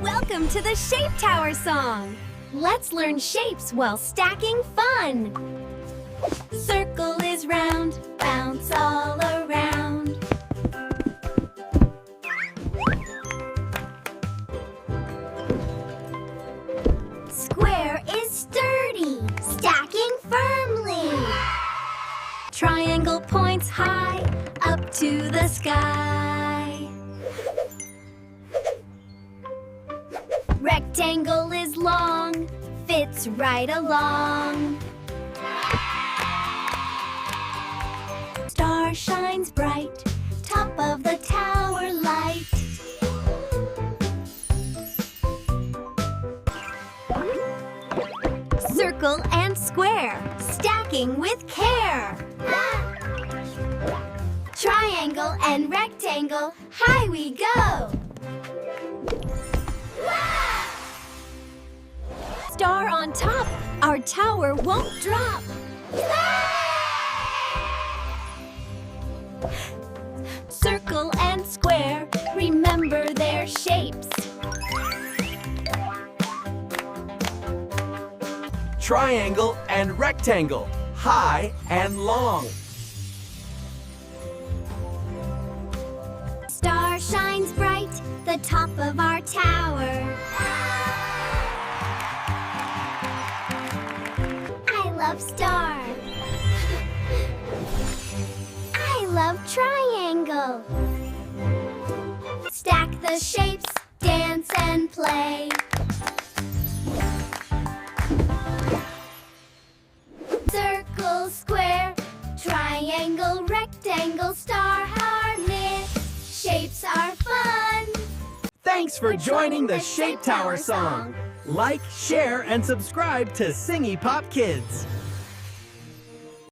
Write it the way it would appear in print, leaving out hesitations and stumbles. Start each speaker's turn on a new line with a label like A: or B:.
A: Welcome to the Shape Tower song. Let's learn shapes while stacking fun. Circle is round, bounce all around. Square is sturdy, stacking firmly. Triangle points high, up to the sky. Rectangle is long, fits right along. Star shines bright, top of the tower light. Circle and square, stacking with care. Triangle and rectangle, high we go. Star on top, our tower won't drop. Circle and square, remember their shapes.
B: Triangle and rectangle, high and long.
A: Star shines bright, the top of our tower. I love star. I love triangle. Stack the shapes, dance and play. Circle, square, triangle, rectangle, star, harness. Shapes are fun.
B: Thanks for joining the Shape Tower song. Like, share, and subscribe to SingyPop Kids.